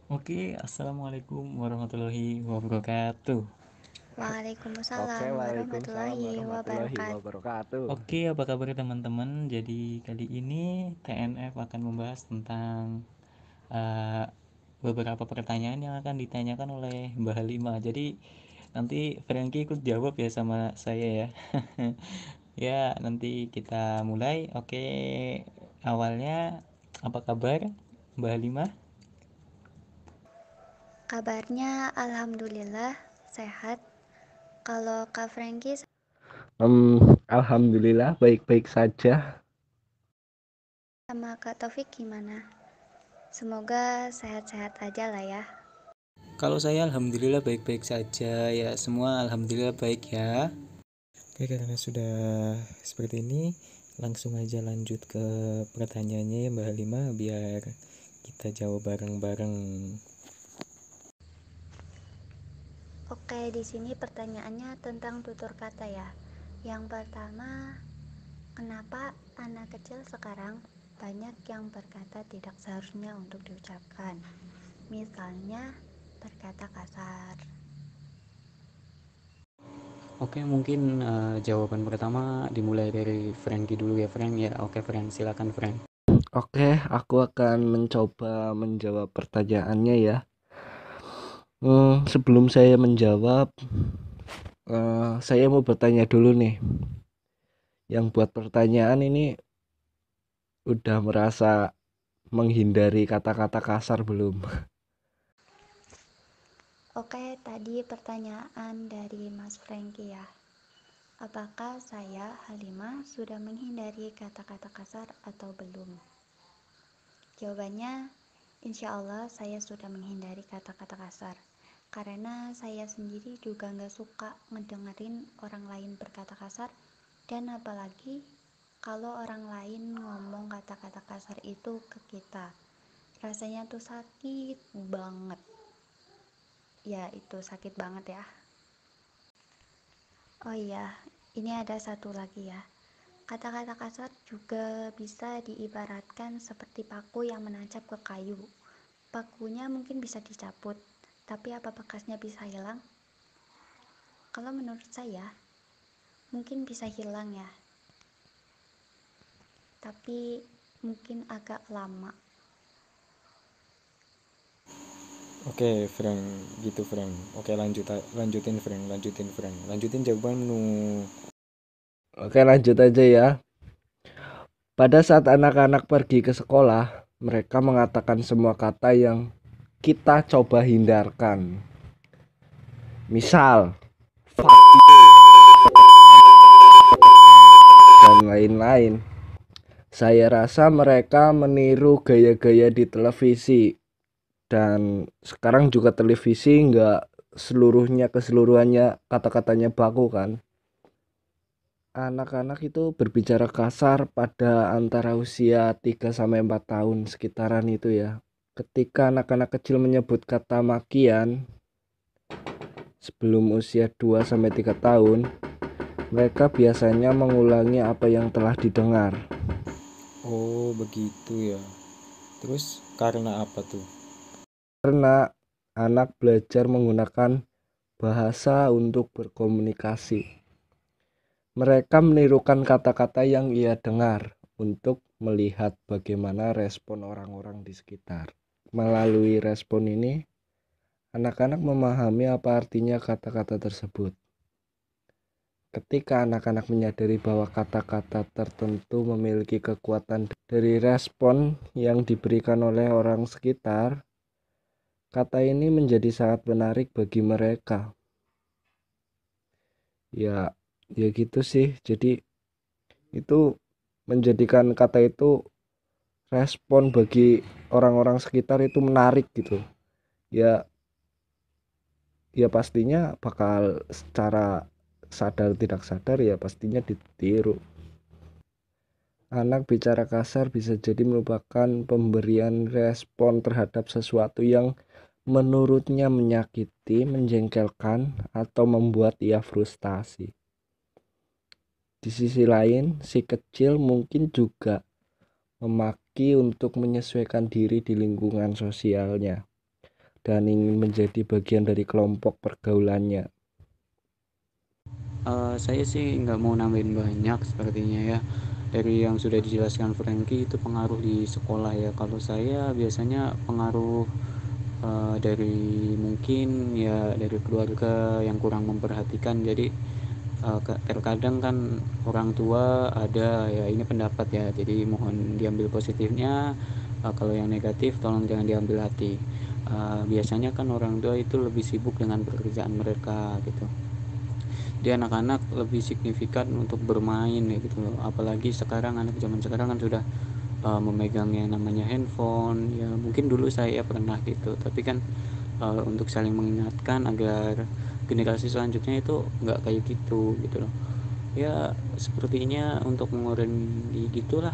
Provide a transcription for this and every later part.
Oke, assalamualaikum warahmatullahi wabarakatuh. Oke, Waalaikumsalam Waalaikumsalam warahmatullahi warahmatullahi wabarakatuh. wabarakatuh. Oke, apa kabar teman-teman? Jadi kali ini TNF akan membahas tentang uh, beberapa pertanyaan yang akan ditanyakan oleh Mbak Halima. Jadi nanti Frankie ikut jawab ya sama saya ya. Ya, nanti kita mulai. Oke, awalnya apa kabar Mbak Halima? Kabarnya alhamdulillah sehat. Kalau Kak Frankie Alhamdulillah baik-baik saja. sama Kak Taufik gimana? Semoga sehat-sehat aja lah ya. Kalau saya alhamdulillah baik-baik saja ya, semua alhamdulillah baik ya. Oke, karena sudah seperti ini, langsung aja lanjut ke pertanyaannya ya Mbak Halima, biar kita jawab bareng-bareng. Oke, di sini pertanyaannya tentang tutur kata ya. Yang pertama, kenapa anak kecil sekarang banyak yang berkata tidak seharusnya untuk diucapkan? Misalnya berkata kasar. Oke, mungkin jawaban pertama dimulai dari Frankie dulu ya, Frank ya. Oke, Frank, silakan Frank. Oke, aku akan mencoba menjawab pertanyaannya ya. Sebelum saya menjawab, saya mau bertanya dulu nih. Yang buat pertanyaan ini udah merasa menghindari kata-kata kasar belum? Oke, tadi pertanyaan dari Mas Franky ya. Apakah saya, Halimah, sudah menghindari kata-kata kasar atau belum? Jawabannya, insya Allah saya sudah menghindari kata-kata kasar. Karena saya sendiri juga gak suka ngedengerin orang lain berkata kasar. Dan apalagi kalau orang lain ngomong kata-kata kasar itu ke kita. Rasanya tuh sakit banget. Ya, itu sakit banget ya. Oh iya, ini ada satu lagi ya. Kata-kata kasar juga bisa diibaratkan seperti paku yang menancap ke kayu. Pakunya mungkin bisa dicabut, tapi apa bekasnya bisa hilang? Kalau menurut saya, mungkin bisa hilang ya. Tapi mungkin agak lama. Oke, Frank, gitu Frank. Oke, lanjutin Frank, lanjutin jawabanmu. Oke, lanjut aja ya. Pada saat anak-anak pergi ke sekolah, mereka mengatakan semua kata yang kita coba hindarkan. Misal, fuck dan lain-lain. Saya rasa mereka meniru gaya-gaya di televisi. Dan sekarang juga televisi nggak keseluruhannya kata-katanya baku kan. Anak-anak itu berbicara kasar pada antara usia 3 sampai 4 tahun sekitaran itu ya. Ketika anak-anak kecil menyebut kata makian sebelum usia 2 sampai 3 tahun, mereka biasanya mengulangi apa yang telah didengar. Oh, begitu ya. Terus karena apa tuh? Karena anak belajar menggunakan bahasa untuk berkomunikasi. Mereka menirukan kata-kata yang ia dengar untuk melihat bagaimana respon orang-orang di sekitar. Melalui respon ini, anak-anak memahami apa artinya kata-kata tersebut. Ketika anak-anak menyadari bahwa kata-kata tertentu memiliki kekuatan dari respon yang diberikan oleh orang sekitar, kata ini menjadi sangat menarik bagi mereka. Ya, ya gitu sih. Jadi itu menjadikan kata itu respon bagi orang-orang sekitar itu menarik gitu. Ya, ya pastinya bakal secara sadar tidak sadar ya pastinya ditiru. Anak bicara kasar bisa jadi merupakan pemberian respon terhadap sesuatu yang menurutnya menyakiti, menjengkelkan, atau membuat ia frustasi. Di sisi lain, si kecil mungkin juga memaki untuk menyesuaikan diri di lingkungan sosialnya. dan ingin menjadi bagian dari kelompok pergaulannya? Saya sih nggak mau nambahin banyak sepertinya ya. Dari yang sudah dijelaskan Frankie itu pengaruh di sekolah ya. Kalau saya biasanya pengaruh dari mungkin ya dari keluarga yang kurang memperhatikan. Jadi terkadang kan orang tua ada ya, ini pendapat ya, jadi mohon diambil positifnya. Kalau yang negatif tolong jangan diambil hati. Biasanya kan orang tua itu lebih sibuk dengan pekerjaan mereka gitu. Di anak-anak lebih signifikan untuk bermain ya gitu loh. Apalagi sekarang anak zaman sekarang kan sudah memegang yang namanya handphone ya. Mungkin dulu saya pernah gitu, tapi kan untuk saling mengingatkan agar generasi selanjutnya itu nggak kayak gitu gitu loh ya. Sepertinya untuk mengurangi gitulah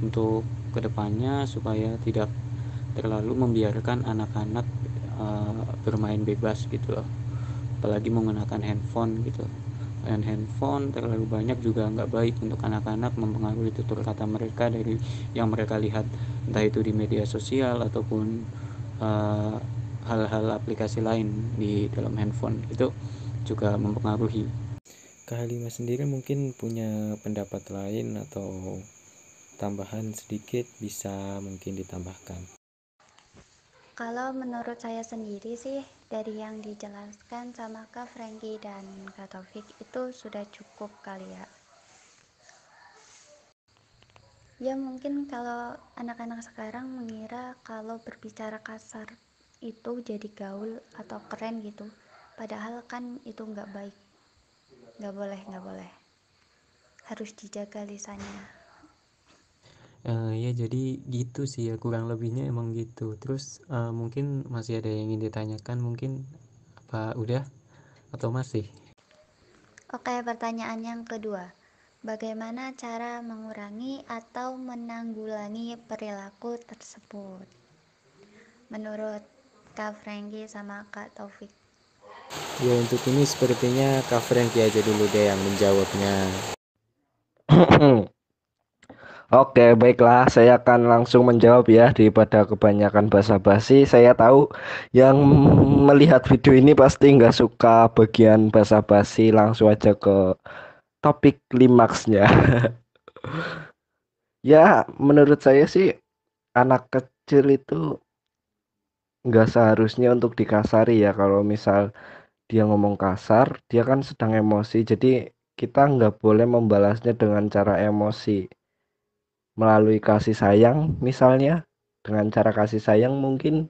untuk kedepannya supaya tidak terlalu membiarkan anak-anak bermain bebas gitu loh, apalagi menggunakan handphone gitu. Dan handphone terlalu banyak juga nggak baik untuk anak-anak, mempengaruhi tutur kata mereka dari yang mereka lihat, entah itu di media sosial ataupun hal-hal aplikasi lain di dalam handphone, itu juga mempengaruhi. Kak Halima sendiri mungkin punya pendapat lain atau tambahan sedikit bisa mungkin ditambahkan. Kalau menurut saya sendiri sih, dari yang dijelaskan sama Kak Frankie dan Kak Taufik itu sudah cukup kali ya. Ya mungkin kalau anak-anak sekarang mengira kalau berbicara kasar itu jadi gaul atau keren gitu. Padahal kan itu nggak baik. Nggak boleh. Harus dijaga lisannya. Ya jadi gitu sih ya, kurang lebihnya emang gitu. Terus mungkin masih ada yang ingin ditanyakan mungkin, apa udah atau masih? Oke, pertanyaan yang kedua. Bagaimana cara mengurangi atau menanggulangi perilaku tersebut? Menurut Kak Frankie sama Kak Taufik. Ya untuk ini sepertinya Kak Franky aja dulu deh yang menjawabnya. Oke, baiklah, saya akan langsung menjawab ya daripada kebanyakan basa-basi. Saya tahu yang melihat video ini pasti nggak suka bagian basa-basi, langsung aja ke topik klimaksnya. Ya, menurut saya sih anak kecil itu nggak seharusnya untuk dikasari ya. Kalau misal dia ngomong kasar, dia kan sedang emosi. Jadi kita nggak boleh membalasnya dengan cara emosi. Melalui kasih sayang misalnya, dengan cara kasih sayang mungkin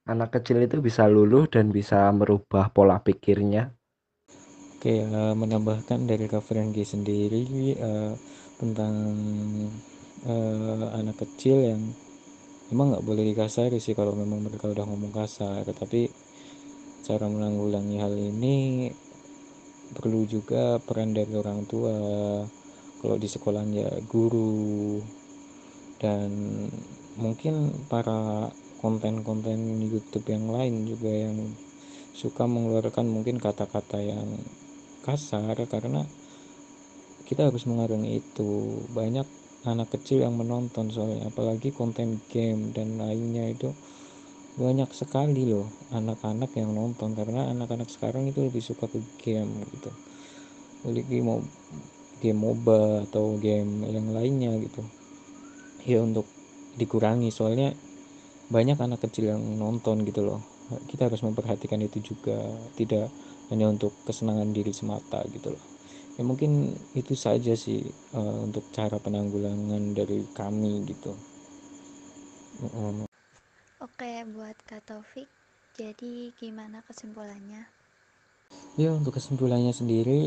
anak kecil itu bisa luluh dan bisa merubah pola pikirnya. Oke, menambahkan dari Kak Franky sendiri tentang anak kecil yang emang nggak boleh dikasari sih kalau memang mereka udah ngomong kasar. Tapi cara menanggulangi hal ini perlu juga peran dari orang tua. Kalau di sekolah ya guru, dan mungkin para konten-konten YouTube yang lain juga yang suka mengeluarkan mungkin kata-kata yang kasar, karena kita harus mengurangi itu. Banyak anak kecil yang menonton soalnya, apalagi konten game dan lainnya itu banyak sekali loh anak-anak yang nonton, karena anak-anak sekarang itu lebih suka ke game gitu, game MOBA atau game yang lainnya gitu ya. Untuk dikurangi soalnya banyak anak kecil yang nonton gitu loh. Kita harus memperhatikan itu juga, tidak hanya untuk kesenangan diri semata gitu loh ya. Mungkin itu saja sih untuk cara penanggulangan dari kami gitu. Oke, buat Kak Taufik, jadi gimana kesimpulannya? Ya untuk kesimpulannya sendiri,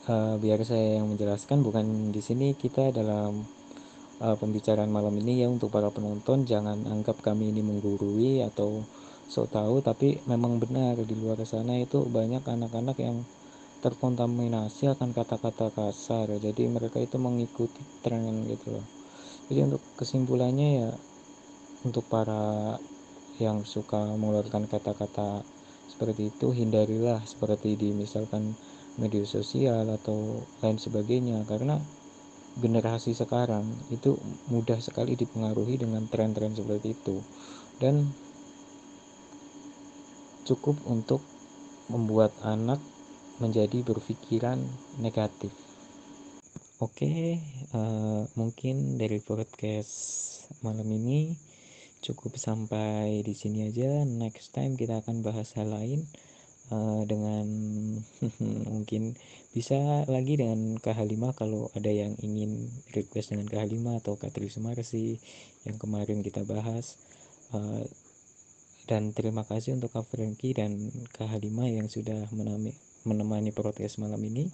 biar saya yang menjelaskan, bukan di sini kita dalam pembicaraan malam ini ya. Untuk para penonton jangan anggap kami ini menggurui atau sok tahu, tapi memang benar di luar sana itu banyak anak-anak yang terkontaminasi akan kata-kata kasar, jadi mereka itu mengikuti tren gitu loh. Jadi untuk kesimpulannya ya, untuk para yang suka mengeluarkan kata-kata seperti itu, hindarilah seperti di misalkan media sosial atau lain sebagainya, karena generasi sekarang itu mudah sekali dipengaruhi dengan tren-tren seperti itu. Dan cukup untuk membuat anak menjadi berpikiran negatif. Oke, mungkin dari podcast malam ini cukup sampai di sini aja. Next time kita akan bahas hal lain dengan mungkin bisa lagi dengan Kak Halimah kalau ada yang ingin request dengan Kak Halimah atau Kak Tri Sumarsi yang kemarin kita bahas. Dan terima kasih untuk Kak Franky dan Kak Halimah yang sudah menemani podcast malam ini.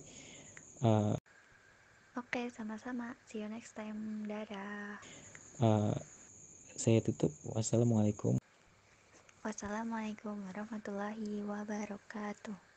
Oke, sama-sama. See you next time. Dadah. Saya tutup. Wassalamualaikum. Wassalamualaikum warahmatullahi wabarakatuh.